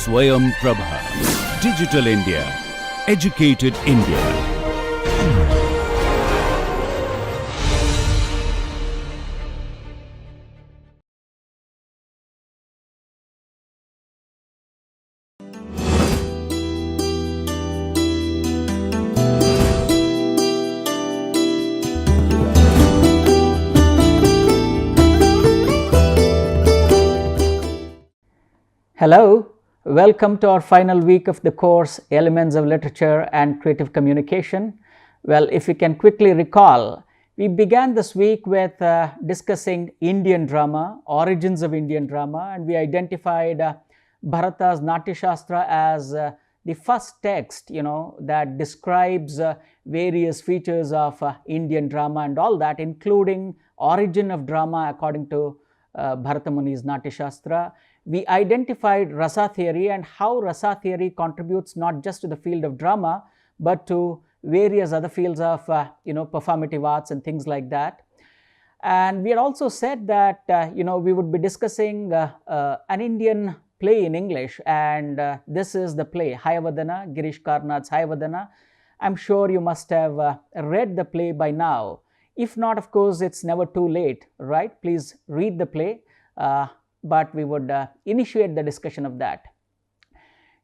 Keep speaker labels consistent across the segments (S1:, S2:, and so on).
S1: Swayam Prabha. Digital India. Educated India.
S2: Hello, welcome to our final week of the course Elements of Literature and Creative Communication. Well, if you can quickly recall, we began this week with discussing Indian drama, origins of Indian drama, and we identified Bharata's Natya Shastra as the first text, that describes various features of Indian drama and all that, including origin of drama according to Bharata Muni's Natya Shastra. We identified rasa theory and how rasa theory contributes not just to the field of drama, but to various other fields of performative arts and things like that. And we had also said that we would be discussing an Indian play in English, and this is the play Hayavadana, Girish Karnad's Hayavadana. I'm sure you must have read the play by now. If not, of course, it's never too late, right? Please read the play. But we would initiate the discussion of that.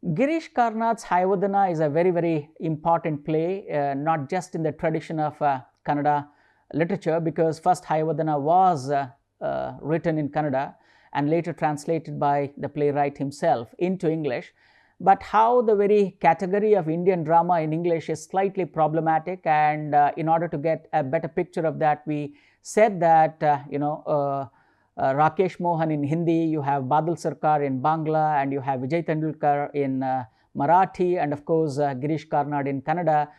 S2: Girish Karnad's Hayavadana is a very, very important play, not just in the tradition of Kannada literature, because first Hayavadana was written in Kannada and later translated by the playwright himself into English. But how the very category of Indian drama in English is slightly problematic, and in order to get a better picture of that, we said that Rakesh Mohan in Hindi, you have Badal Sarkar in Bangla, and you have Vijay Tendulkar in Marathi, and of course Girish Karnad in Kannada,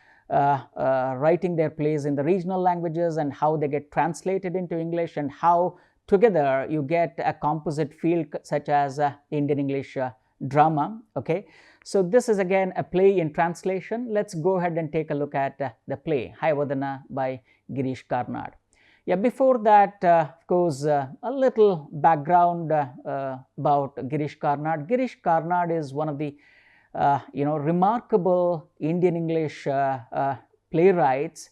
S2: writing their plays in the regional languages and how they get translated into English, and how together you get a composite field such as Indian English drama. Okay, so this is again a play in translation. Let's go ahead and take a look at the play Hayavadana by Girish Karnad. Yeah, before that, of course, a little background about Girish Karnad. Girish Karnad is one of the, remarkable Indian English playwrights,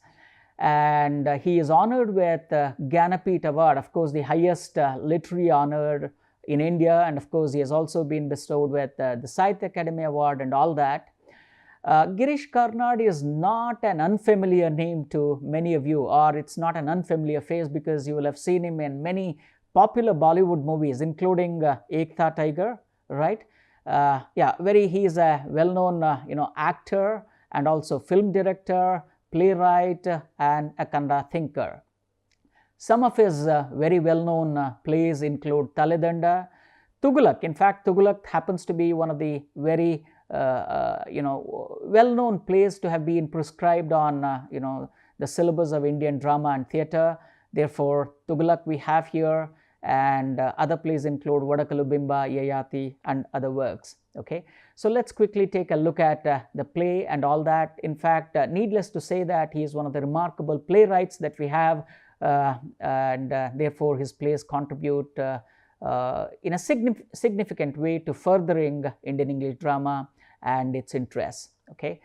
S2: and he is honored with Jnanapith Award, of course, the highest literary honor in India, and of course, he has also been bestowed with the Sahitya Academy Award and all that. Girish Karnad is not an unfamiliar name to many of you, or it's not an unfamiliar face, because you will have seen him in many popular Bollywood movies, including Ek Tha Tiger, right? He is a well-known actor and also film director, playwright, and a Kannada thinker. Some of his very well-known plays include Taledanda, Tughlaq. In fact, Tughlaq happens to be one of the very well-known plays to have been prescribed on the syllabus of Indian drama and theatre. Therefore, Tughlaq we have here, and other plays include Vadakalubimba, Yayati, and other works. Okay, so let's quickly take a look at the play and all that. In fact, needless to say that he is one of the remarkable playwrights that we have, and therefore his plays contribute in a significant way to furthering Indian English drama and its interests. Okay,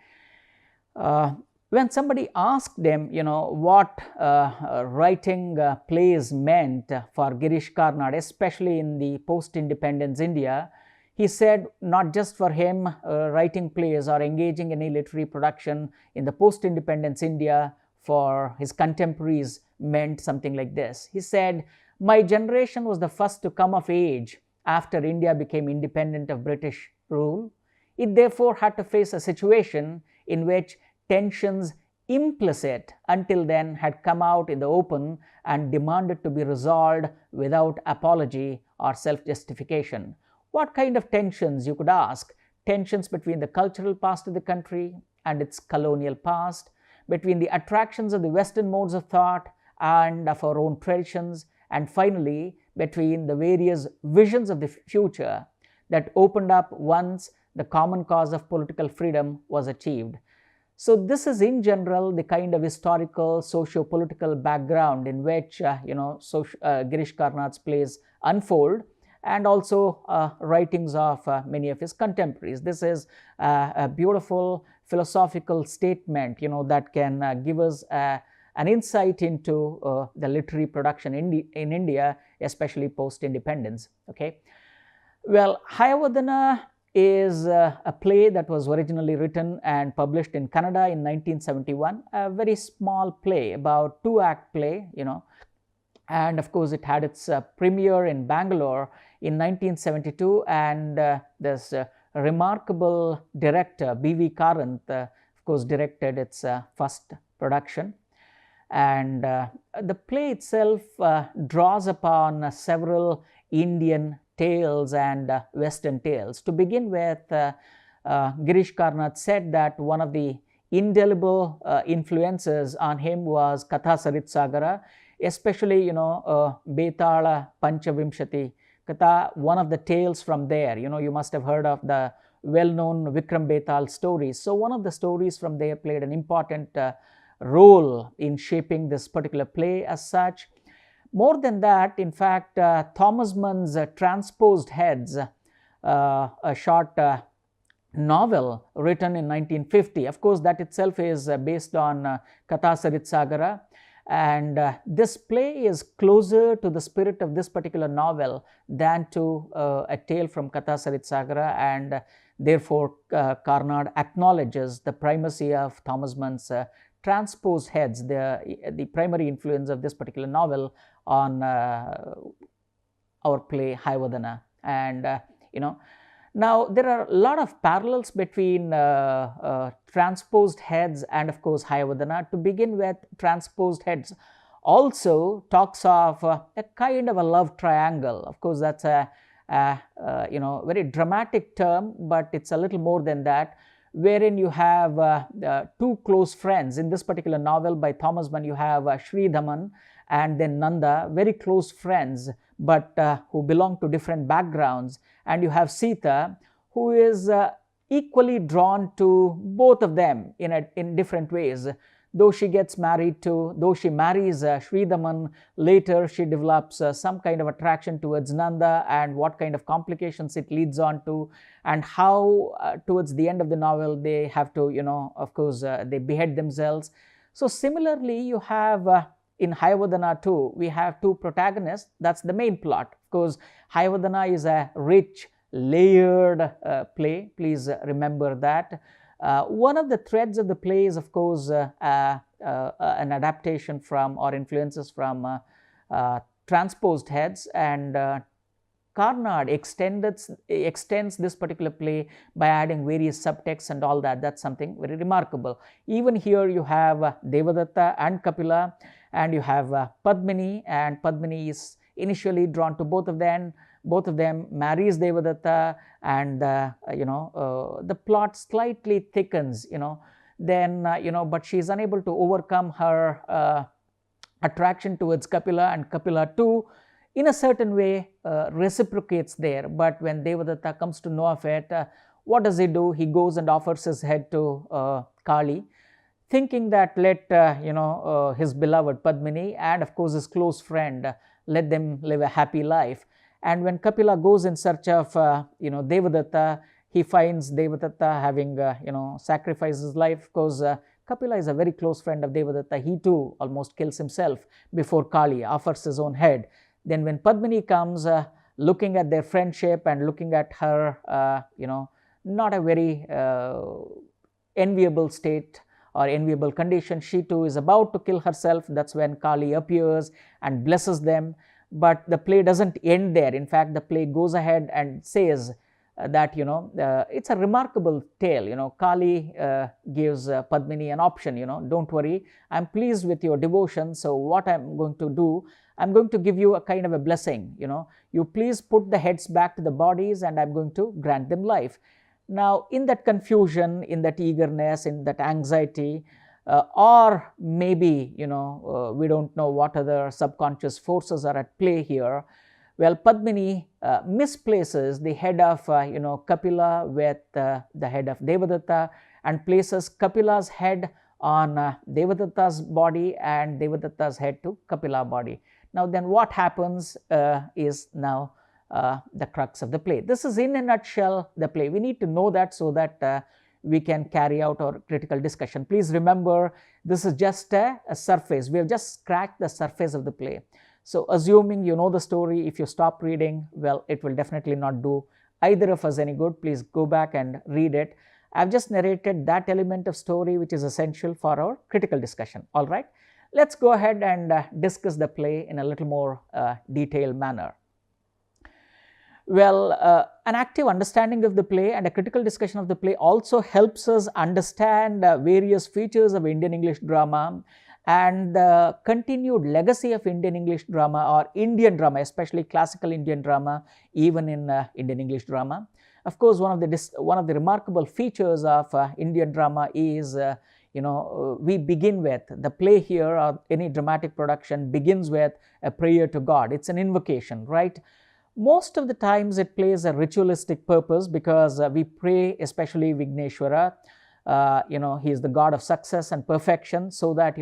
S2: when somebody asked him, what writing plays meant for Girish Karnad, especially in the post-independence India, he said not just for him writing plays or engaging in any literary production in the post-independence India for his contemporaries meant something like this. He said, "My generation was the first to come of age after India became independent of British rule. It therefore had to face a situation in which tensions implicit until then had come out in the open and demanded to be resolved without apology or self-justification." What kind of tensions, you could ask? Tensions between the cultural past of the country and its colonial past, between the attractions of the Western modes of thought and of our own traditions, and finally between the various visions of the future that opened up once the common cause of political freedom was achieved. So this is in general the kind of historical, socio-political background in which Girish Karnad's plays unfold. and also writings of many of his contemporaries. This is a beautiful philosophical statement, that can give us an insight into the literary production in India, especially post-independence. Okay. Well, Hayavadana is a play that was originally written and published in Canada in 1971, a very small play, about 2-act play, and of course it had its premiere in Bangalore in 1972, and this remarkable director B.V. Karanth, of course, directed its first production. And the play itself draws upon several Indian tales and Western tales. To begin with, Girish Karnath said that one of the indelible influences on him was Katha Saritsagara, especially, Betala Panchavimshati Katha, one of the tales from there. You must have heard of the well-known Vikram Betal stories. So one of the stories from there played an important role in shaping this particular play as such. More than that, in fact, Thomas Mann's Transposed Heads, a short novel written in 1950, of course that itself is based on Katha Saritsagara, and this play is closer to the spirit of this particular novel than to a tale from Katha Saritsagara, and therefore Karnad acknowledges the primacy of Thomas Mann's Transposed Heads, the primary influence of this particular novel on our play Hayavadana. And now there are a lot of parallels between Transposed Heads and of course Hayavadana. To begin with, Transposed Heads also talks of a kind of a love triangle. Of course that's a very dramatic term, but it's a little more than that, wherein you have two close friends. In this particular novel by Thomas Mann, you have Sridhaman and then Nanda, very close friends, but who belong to different backgrounds. And you have Sita, who is equally drawn to both of them in different ways. Though she marries Sridhaman, later she develops some kind of attraction towards Nanda, and what kind of complications it leads on to, and how towards the end of the novel they have to, of course, they behead themselves. So similarly, you have in Hayavadana too, we have two protagonists. That's the main plot. Of course, Hayavadana is a rich, layered play. Please remember that. One of the threads of the play is, of course, an adaptation from or influences from Transposed Heads, and Karnad extends this particular play by adding various subtexts and all that. That's something very remarkable. Even here you have Devadatta and Kapila, and you have Padmini, and Padmini is initially drawn to both of them. Both of them marries Devadatta, and the plot slightly thickens, then but she is unable to overcome her attraction towards Kapila, and Kapila too in a certain way reciprocates there. But when Devadatta comes to know of it, what does he do? He goes and offers his head to Kali, thinking that let his beloved Padmini and of course his close friend, let them live a happy life. And when Kapila goes in search of Devadatta, he finds Devadatta having sacrificed his life, because Kapila is a very close friend of Devadatta. He too almost kills himself before Kali, offers his own head. Then when Padmini comes, looking at their friendship and looking at her not a very enviable state or enviable condition, she too is about to kill herself. That's when Kali appears and blesses them. But the play doesn't end there. In fact, the play goes ahead and says that it's a remarkable tale. Kali gives Padmini an option. Don't worry, I'm pleased with your devotion, so what I'm going to do, I'm going to give you a kind of a blessing. You please put the heads back to the bodies, and I'm going to grant them life. Now in that confusion, in that eagerness, in that anxiety, or maybe we don't know what other subconscious forces are at play here. Well, Padmini misplaces the head of Kapila with the head of Devadatta, and places Kapila's head on Devadatta's body and Devadatta's head to Kapila body. Now then what happens is now the crux of the play. This is in a nutshell the play. We need to know that so that we can carry out our critical discussion. Please remember, this is just a surface. We have just scratched the surface of the play. So assuming you know the story, if you stop reading, well, it will definitely not do either of us any good. Please go back and read it. I've just narrated that element of story which is essential for our critical discussion. All right, let's go ahead and discuss the play in a little more detailed manner. Well, an active understanding of the play and a critical discussion of the play also helps us understand various features of Indian English drama and the continued legacy of Indian English drama or Indian drama, especially classical Indian drama, even in Indian English drama. Of course, one of the remarkable features of Indian drama is we begin with the play here, or any dramatic production begins with a prayer to God. It's an invocation, right? Most of the times it plays a ritualistic purpose because we pray, especially Vigneshwara. He is the god of success and perfection, so that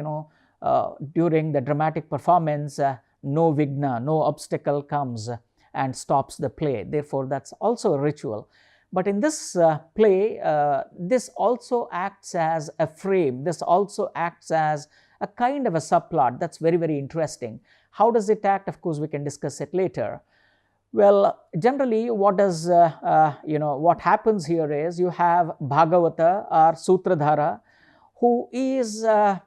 S2: during the dramatic performance no vigna, no obstacle comes and stops the play. Therefore, that's also a ritual. But in this play, this also acts as a frame. This also acts as a kind of a subplot. That's very, very interesting. How does it act? Of course, we can discuss it later. Well, generally what happens here is you have Bhagavata or Sutradhara, who is a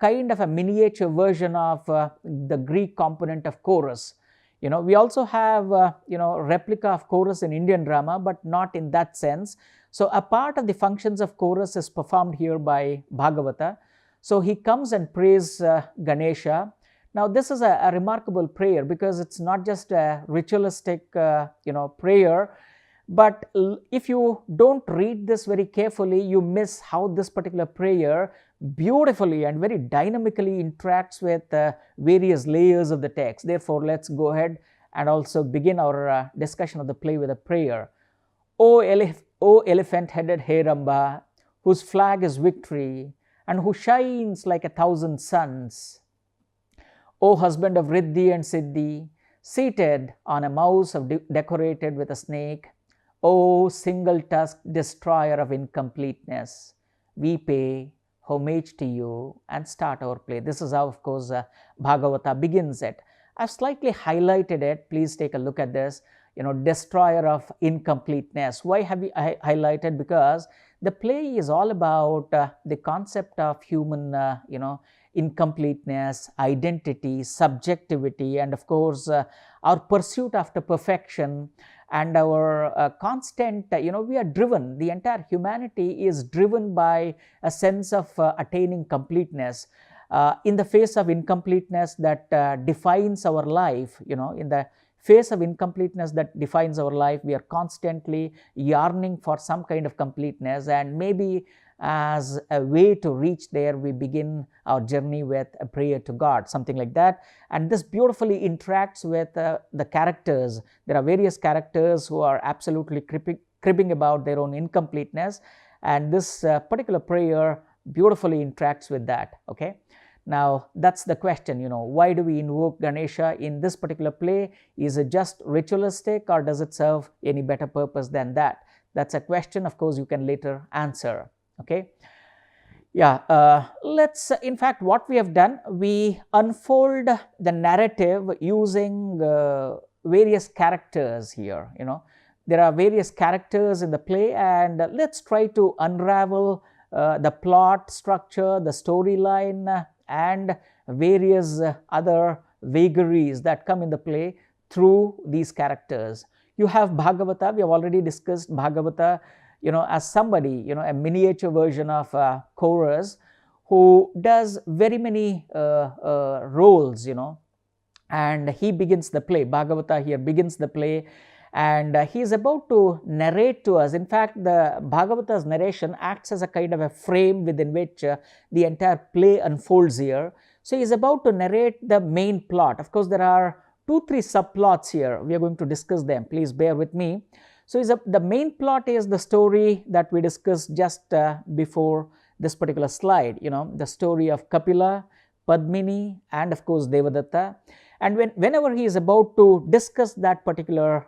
S2: kind of a miniature version of the Greek component of chorus. We also have replica of chorus in Indian drama, but not in that sense. So a part of the functions of chorus is performed here by Bhagavata. So he comes and prays Ganesha. Now, this is a remarkable prayer because it's not just a ritualistic, prayer, but if you don't read this very carefully, you miss how this particular prayer beautifully and very dynamically interacts with various layers of the text. Therefore, let's go ahead and also begin our discussion of the play with a prayer. O elephant-headed Heramba, whose flag is victory and who shines like 1,000 suns. O husband of Riddhi and Siddhi, seated on a mouse decorated with a snake. O single-tusked destroyer of incompleteness, we pay homage to you and start our play. This is how, of course, Bhagavata begins it. I've slightly highlighted it. Please take a look at this. Destroyer of incompleteness. Why have we highlighted? Because the play is all about the concept of human, incompleteness, identity, subjectivity, and of course our pursuit after perfection and our constant, we are driven, the entire humanity is driven by a sense of attaining completeness. In the face of incompleteness that defines our life, in the face of incompleteness that defines our life, we are constantly yearning for some kind of completeness, and maybe as a way to reach there, we begin our journey with a prayer to God, something like that. And this beautifully interacts with the characters. There are various characters who are absolutely cribbing about their own incompleteness, and this particular prayer beautifully interacts with that. Okay. Now, that's the question, why do we invoke Ganesha in this particular play? Is it just ritualistic, or does it serve any better purpose than that? That's a question, of course, you can later answer. Okay. Yeah, let's, in fact, what we have done, we unfold the narrative using various characters here. There are various characters in the play, and let's try to unravel the plot structure, the storyline, and various other vagaries that come in the play through these characters. You have Bhagavata. We have already discussed Bhagavata, as somebody, a miniature version of chorus who does very many roles, and he begins the play. Bhagavata here begins the play, and he is about to narrate to us. In fact, the Bhagavata's narration acts as a kind of a frame within which the entire play unfolds here. So, he is about to narrate the main plot. Of course, there are 2-3 subplots here. We are going to discuss them. Please bear with me. So, the main plot is the story that we discussed just before this particular slide, the story of Kapila, Padmini, and of course Devadatta. And whenever he is about to discuss that particular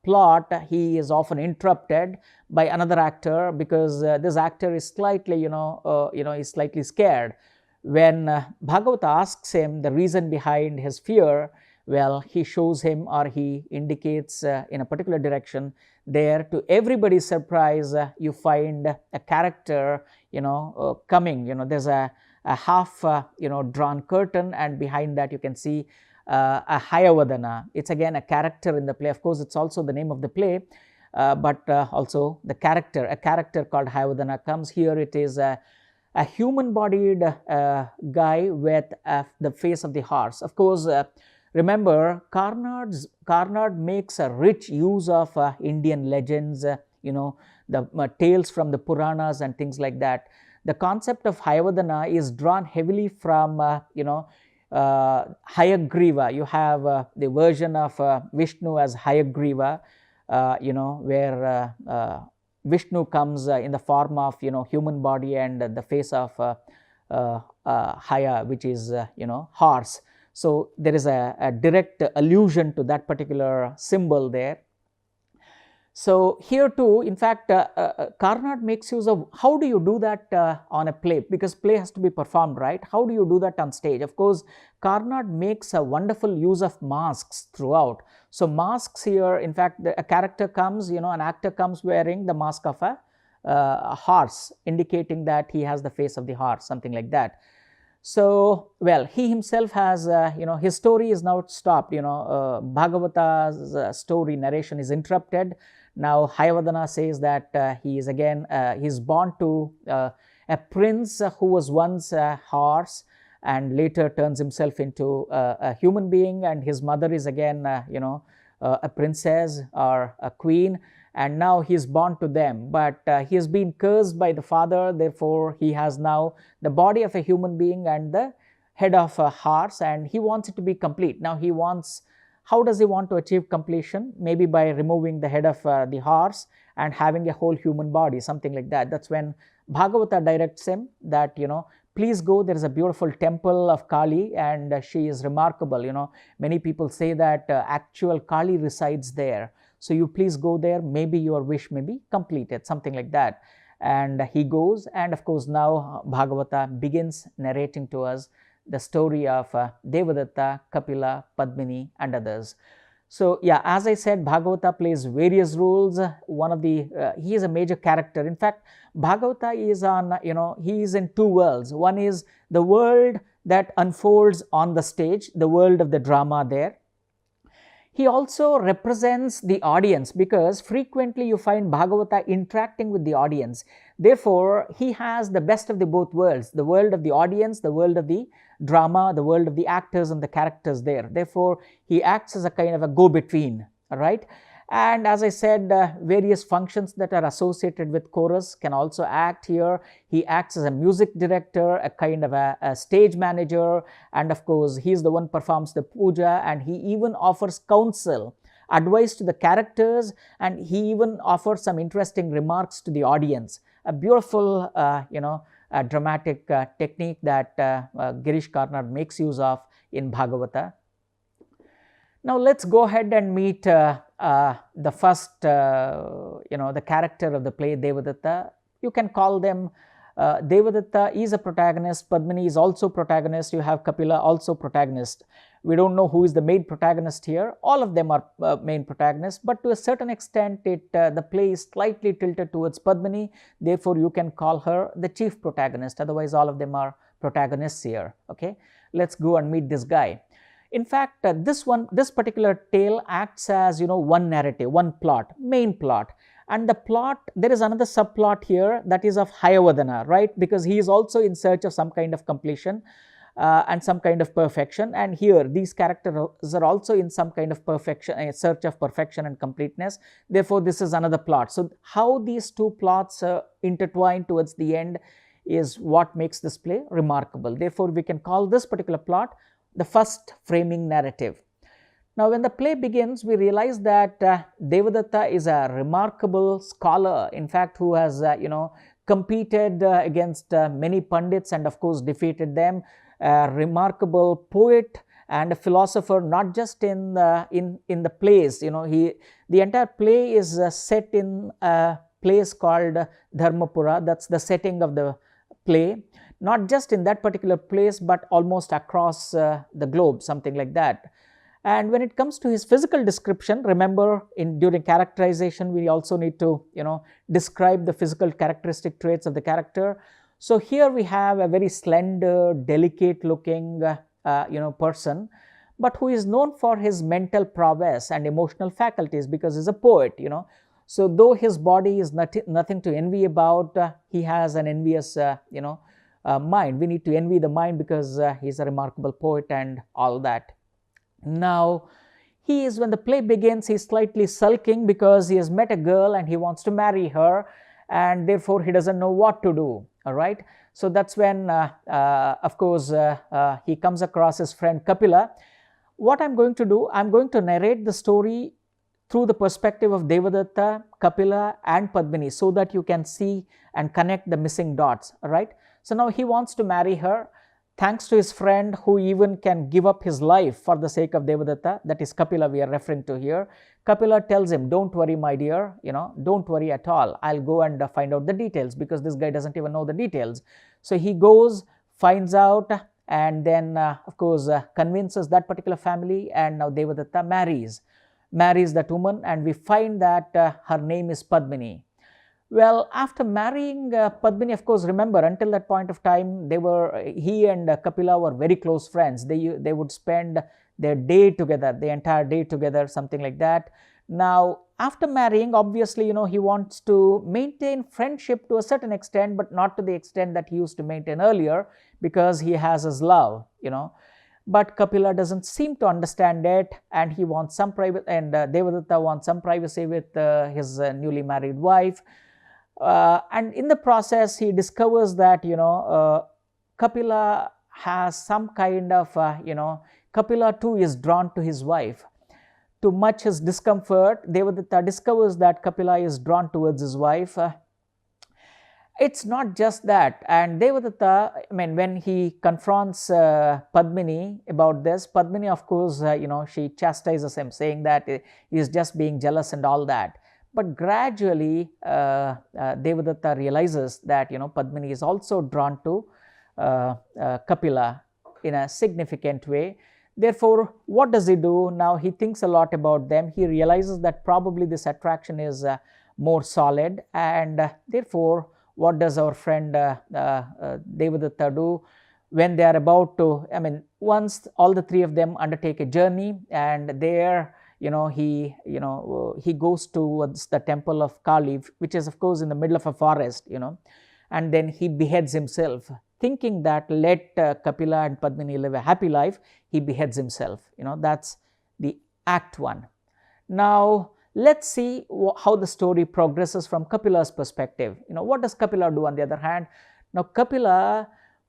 S2: plot, he is often interrupted by another actor, because this actor is slightly, is slightly scared. When Bhagavata asks him the reason behind his fear, well, he shows him, or he indicates in a particular direction. There, to everybody's surprise, you find a character, coming. There's a half, drawn curtain, and behind that you can see a Hayavadana. It's again a character in the play. Of course, it's also the name of the play, but also the character. A character called Hayavadana comes here. It is a human-bodied guy with the face of the horse. Of course, remember, Carnad makes a rich use of Indian legends, the tales from the Puranas and things like that. The concept of Hayavadana is drawn heavily from, Hayagriva. You have the version of Vishnu as Hayagriva, where Vishnu comes in the form of, human body and the face of Haya, which is, horse. So there is a direct allusion to that particular symbol there. So here too, in fact, Carnad makes use of, how do you do that on a play? Because play has to be performed, right? How do you do that on stage? Of course, Carnad makes a wonderful use of masks throughout. So masks here, in fact, a character comes, an actor comes wearing the mask of a horse, indicating that he has the face of the horse, something like that. So, well, he himself has, his story is now stopped. Bhagavata's story narration is interrupted. Now, Hayavadana says that he is again, he's born to a prince who was once a horse and later turns himself into a human being, and his mother is again, a princess or a queen, and now he is born to them. But he has been cursed by the father, therefore he has now the body of a human being and the head of a horse, and he wants it to be complete. Now he wants, how does he want to achieve completion? Maybe by removing the head of the horse and having a whole human body, something like that. That's when Bhagavata directs him that, please go, there is a beautiful temple of Kali and she is remarkable. Many people say that actual Kali resides there. So you please go there, maybe your wish may be completed, something like that. And he goes, and of course now Bhagavata begins narrating to us the story of Devadatta, Kapila, Padmini and others. So yeah, as I said, Bhagavata plays various roles. One of the, he is a major character. In fact, Bhagavata is on, he is in two worlds. One is the world that unfolds on the stage, the world of the drama there. He also represents the audience, because frequently you find Bhagavata interacting with the audience. Therefore, he has the best of the both worlds, the world of the audience, the world of the drama, the world of the actors and the characters there. Therefore, he acts as a kind of a go-between, all right? And as I said, various functions that are associated with chorus can also act here. He acts as a music director, a kind of a stage manager, and of course, he is the one who performs the puja, and he even offers counsel, advice to the characters, and he even offers some interesting remarks to the audience. A beautiful, a dramatic technique that Girish Karnad makes use of in Bhagavata. Now, let's go ahead and meet the first, the character of the play, Devadatta. You can call them, Devadatta is a protagonist, Padmini is also protagonist, you have Kapila also protagonist. We don't know who is the main protagonist here. All of them are main protagonists, but to a certain extent, the play is slightly tilted towards Padmini. Therefore, you can call her the chief protagonist. Otherwise, all of them are protagonists here. Okay, let's go and meet this guy. In fact, this particular tale acts as, one narrative, one plot, main plot. And the plot, there is another subplot here that is of Hayavadana, right? Because he is also in search of some kind of completion and some kind of perfection. And here, these characters are also in some kind of perfection, a search of perfection and completeness. Therefore, this is another plot. So, how these two plots intertwine towards the end is what makes this play remarkable. Therefore, we can call this particular plot the first framing narrative. Now, when the play begins, we realize that Devadatta is a remarkable scholar, in fact, who has, competed against many Pandits and, of course, defeated them. A remarkable poet, and a philosopher, not just in the plays. The entire play is set in a place called Dharmapura. That's the setting of the play, not just in that particular place, but almost across the globe, something like that. And when it comes to his physical description, remember, during characterization, we also need to describe the physical characteristic traits of the character. So here we have a very slender, delicate looking person, but who is known for his mental prowess and emotional faculties, because he's a poet. So though his body is nothing to envy about, he has an envious mind. We need to envy the mind because he's a remarkable poet and all that. Now, when the play begins, he's slightly sulking because he has met a girl and he wants to marry her, and therefore he doesn't know what to do. All right. So that's when, of course, he comes across his friend Kapila. What I'm going to do, I'm going to narrate the story through the perspective of Devadatta, Kapila, and Padmini, so that you can see and connect the missing dots. All right. So now he wants to marry her, thanks to his friend who even can give up his life for the sake of Devadatta. That is Kapila we are referring to here. Kapila tells him, don't worry, my dear, don't worry at all. I'll go and find out the details, because this guy doesn't even know the details. So he goes, finds out, and then, of course, convinces that particular family, and now Devadatta marries that woman, and we find that her name is Padmini. Well, after marrying Padmini, of course, remember, until that point of time, he and Kapila were very close friends. They would spend their day together, the entire day together, something like that. Now, after marrying, obviously, he wants to maintain friendship to a certain extent, but not to the extent that he used to maintain earlier, because he has his love, But Kapila doesn't seem to understand it, and he wants some Devadatta wants some privacy with his newly married wife. And in the process, he discovers that, Kapila has some kind of, Kapila too is drawn to his wife. To much his discomfort, Devadatta discovers that Kapila is drawn towards his wife. It's not just that. And Devadatta, when he confronts Padmini about this, Padmini, of course, she chastises him, saying that he is just being jealous and all that. But gradually, Devadatta realizes that, Padmini is also drawn to Kapila in a significant way. Therefore, what does he do? Now, he thinks a lot about them. He realizes that probably this attraction is more solid, and therefore, what does our friend Devadatta do? When they are about to, once all the three of them undertake a journey, and there, he goes towards the temple of Kali, which is, of course, in the middle of a forest, and then he beheads himself, thinking that let Kapila and Padmini live a happy life. He beheads himself. That's the act 1. Now, let's see how the story progresses from Kapila's perspective. What does Kapila do on the other hand? Now,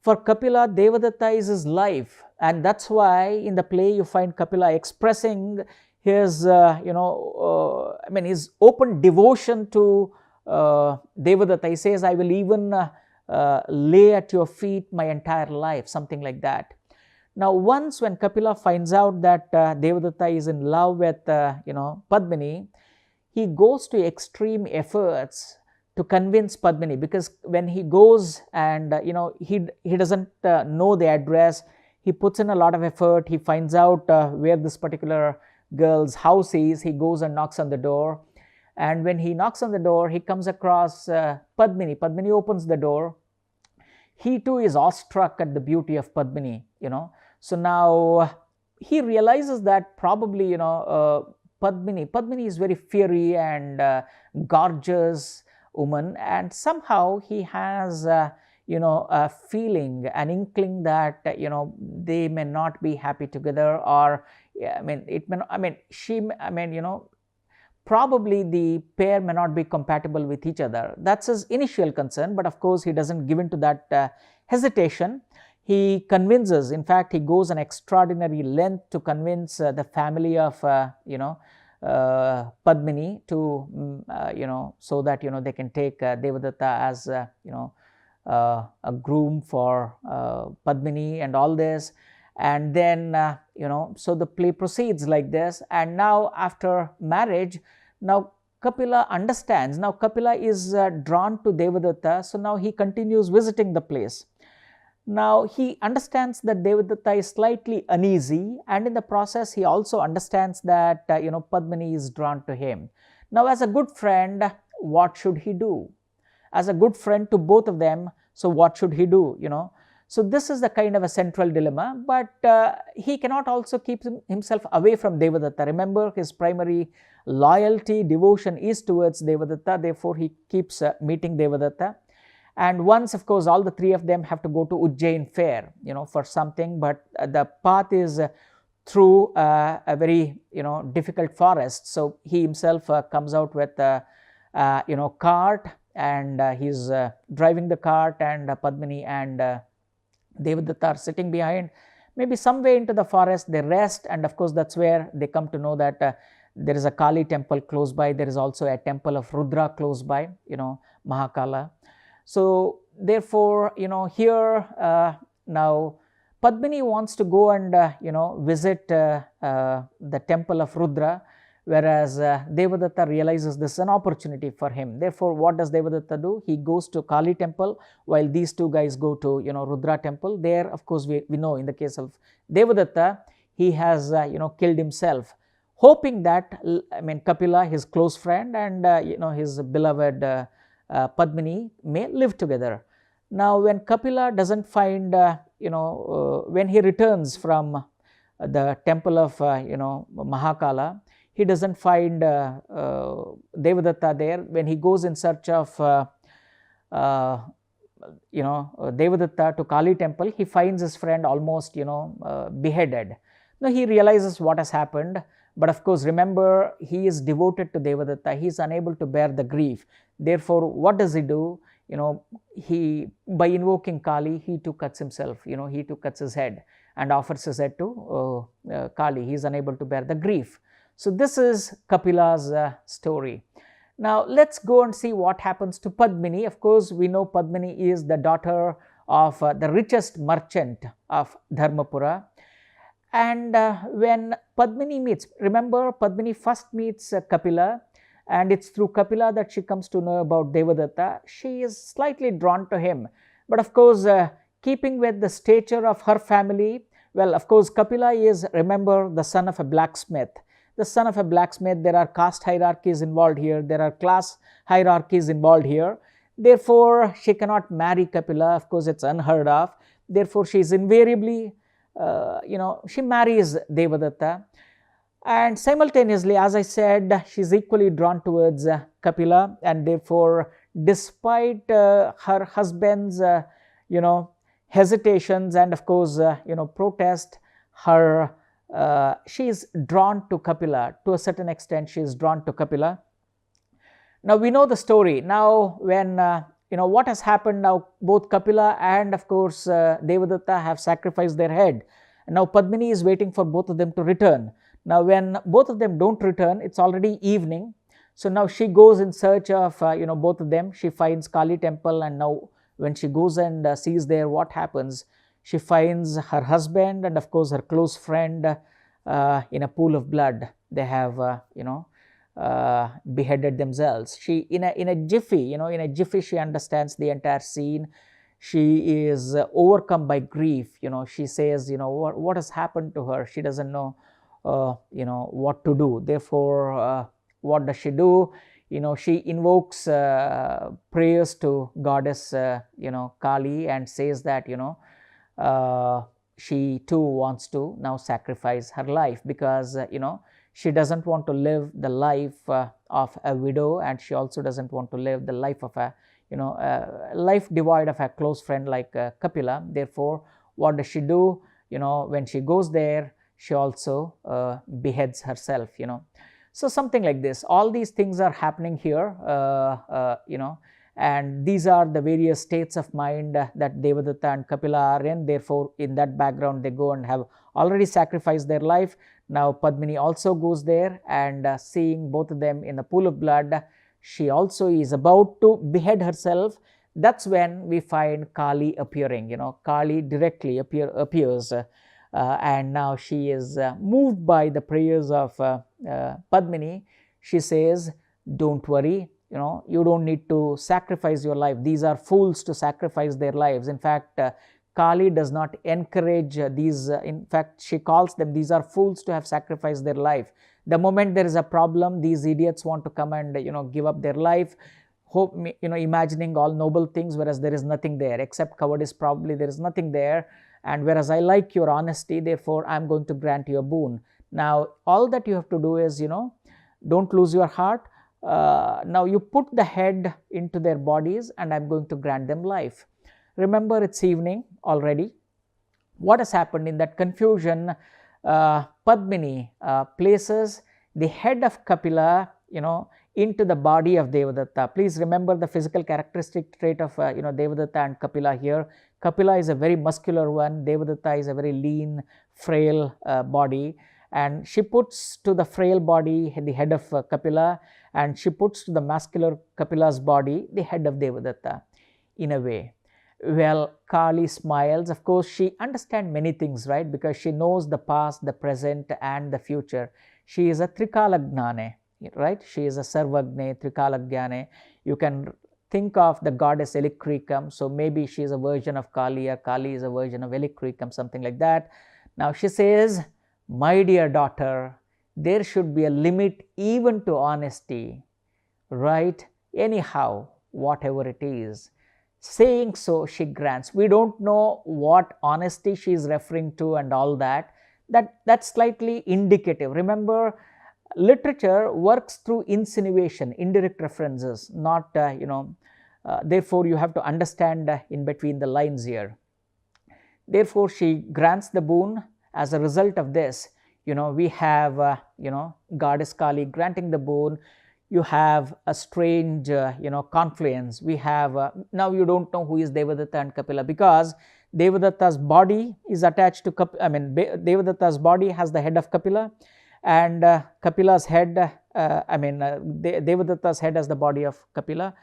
S2: for Kapila, Devadatta is his life, and that's why in the play you find Kapila expressing his, his open devotion to Devadatta. He says, I will even lay at your feet my entire life, something like that. Now, once when Kapila finds out that Devadatta is in love with, Padmini, he goes to extreme efforts to convince Padmini, because when he goes and, he doesn't know the address, he puts in a lot of effort, he finds out where this particular girl's house is, he goes and knocks on the door. And when he knocks on the door, he comes across Padmini. Padmini opens the door. He too is awestruck at the beauty of Padmini, So now he realizes that probably, Padmini is very fiery and gorgeous woman, and somehow he has, a feeling, an inkling that, they may not be happy together, or, probably the pair may not be compatible with each other. That's his initial concern, but of course he doesn't give in to that hesitation. He convinces, in fact, he goes an extraordinary length to convince the family of, Padmini to, so that, they can take Devadatta as, a groom for Padmini and all this. And then, so the play proceeds like this. And now after marriage, now Kapila understands. Now Kapila is drawn to Devadatta, so now he continues visiting the place. Now he understands that Devadatta is slightly uneasy, and in the process he also understands that Padmini is drawn to him. Now as a good friend, what should he do? As a good friend to both of them, so what should he do? So this is the kind of a central dilemma, but he cannot also keep himself away from Devadatta. Remember, his primary loyalty, devotion is towards Devadatta, therefore he keeps meeting Devadatta. And once, of course, all the three of them have to go to Ujjain fair, for something, but the path is through a very, difficult forest. So he himself comes out with a, cart, and he's driving the cart, and Padmini and Devadatta are sitting behind. Maybe some way into the forest, they rest, and of course that's where they come to know that there is a Kali temple close by. There is also a temple of Rudra close by, Mahakala. So therefore, here now Padmini wants to go and visit the temple of Rudra, whereas Devadatta realizes this is an opportunity for him. Therefore, what does Devadatta do? He goes to Kali temple, while these two guys go to Rudra temple. There, of course, we know in the case of Devadatta, he has killed himself, hoping that Kapila, his close friend, and his beloved Padmini may live together. Now when Kapila doesn't find when he returns from the temple of Mahakala, he doesn't find Devadatta there. When he goes in search of Devadatta to Kali temple, he finds his friend almost beheaded. Now he realizes what has happened, but of course remember, he is devoted to Devadatta. He is unable to bear the grief. Therefore, what does he do? He, by invoking Kali, he too cuts himself. He too cuts his head and offers his head to Kali. He is unable to bear the grief. So this is Kapila's story. Now let's go and see what happens to Padmini. Of course, we know Padmini is the daughter of the richest merchant of Dharmapura. And when Padmini meets, remember, Padmini first meets Kapila, and it's through Kapila that she comes to know about Devadatta. She is slightly drawn to him, but of course, keeping with the stature of her family, well, of course, Kapila is, remember, the son of a blacksmith. The son of a blacksmith, there are caste hierarchies involved here, there are class hierarchies involved here. Therefore, she cannot marry Kapila. Of course, it's unheard of. Therefore, she is invariably, she marries Devadatta. And simultaneously, as I said, she is equally drawn towards Kapila, and therefore, despite her husband's, hesitations and of course, protest, she is drawn to Kapila. To a certain extent, she is drawn to Kapila. Now we know the story. Now when what has happened now, both Kapila and of course Devadatta have sacrificed their head. And now Padmini is waiting for both of them to return. Now when both of them don't return, it's already evening. So now she goes in search of both of them. She finds Kali temple, and now when she goes and sees there, what happens? She finds her husband and of course her close friend in a pool of blood. They have beheaded themselves. She in a jiffy she understands the entire scene. She is overcome by grief. She says, what has happened to her? She doesn't know what to do. Therefore, what does she do? She invokes prayers to goddess Kali, and says that she too wants to now sacrifice her life, because she doesn't want to live the life of a widow, and she also doesn't want to live the life of a life devoid of a close friend like Kapila. Therefore, what does she do? When she goes there, she also beheads herself. So something like this. All these things are happening here, and these are the various states of mind that Devadatta and Kapila are in. Therefore, in that background, they go and have already sacrificed their life. Now Padmini also goes there, and seeing both of them in the pool of blood, she also is about to behead herself. That's when we find Kali appearing. Kali directly appears and now she is moved by the prayers of Padmini. She says, don't worry, you don't need to sacrifice your life. These are fools to sacrifice their lives. In fact, Kali does not encourage these. In fact, she calls them, these are fools to have sacrificed their life. The moment there is a problem, these idiots want to come and give up their life, hope, imagining all noble things, whereas there is nothing there except cowardice. Probably there is nothing there, and whereas I like your honesty, therefore I am going to grant you a boon. Now all that you have to do is, don't lose your heart. Now you put the head into their bodies and I am going to grant them life. Remember, it's evening already. What has happened in that confusion? Padmini places the head of Kapila, into the body of Devadatta. Please remember the physical characteristic trait of Devadatta and Kapila here. Kapila is a very muscular one. Devadatta is a very lean, frail body, and she puts to the frail body the head of Kapila, and she puts to the muscular Kapila's body the head of Devadatta. In a way, well, Kali smiles. Of course, she understands many things, right? Because she knows the past, the present, and the future. She is a Trikalagnane, right? She is a Sarvagne, Trikalagnane. You can think of the goddess Elikrikam. So maybe she is a version of Kali, or Kali is a version of Elikrikam, something like that. Now she says, my dear daughter, there should be a limit even to honesty, right? Anyhow, whatever it is. Saying so, she grants. We don't know what honesty she is referring to and all that. That's slightly indicative. Remember, literature works through insinuation, indirect references, not, therefore you have to understand in between the lines here. Therefore, she grants the boon. As a result of this, we have, Goddess Kali granting the boon. You have a strange, confluence. We have, now you don't know who is Devadatta and Kapila, because Devadatta's body is attached to, Devadatta's body has the head of Kapila, and Kapila's head, Devadatta's head has the body of Kapila.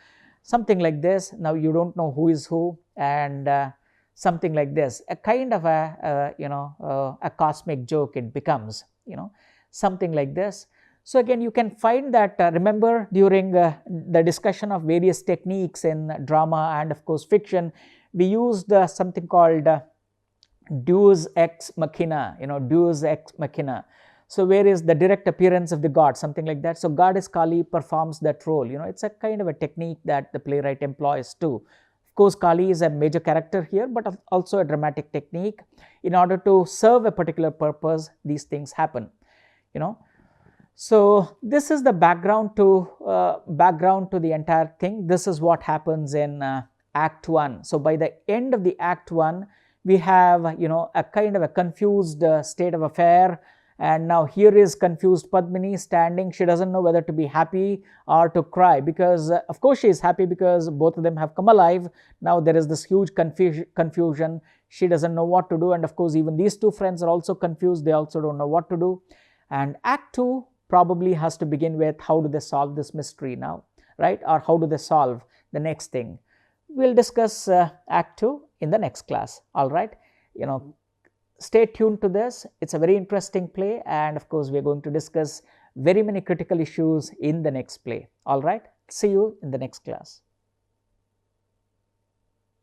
S2: Something like this. Now you don't know who is who, and something like this. A kind of a cosmic joke it becomes, something like this. So again, you can find that, remember, during the discussion of various techniques in drama and of course fiction, we used something called deus ex machina, deus ex machina. So where is the direct appearance of the god, something like that. So Goddess Kali performs that role. It's a kind of a technique that the playwright employs too. Of course, Kali is a major character here, but also a dramatic technique. In order to serve a particular purpose, these things happen, So this is the background to the entire thing. This is what happens in Act 1. So by the end of the Act 1, we have a kind of a confused state of affair. And now here is confused Padmini standing. She doesn't know whether to be happy or to cry, because of course she is happy because both of them have come alive. Now there is this huge confusion. She doesn't know what to do, and of course even these two friends are also confused. They also don't know what to do. And Act 2 probably has to begin with, how do they solve this mystery now, right? Or how do they solve the next thing? We'll discuss Act 2 in the next class, all right? Stay tuned to this. It's a very interesting play, and of course we're going to discuss very many critical issues in the next play, all right? See you in the next class.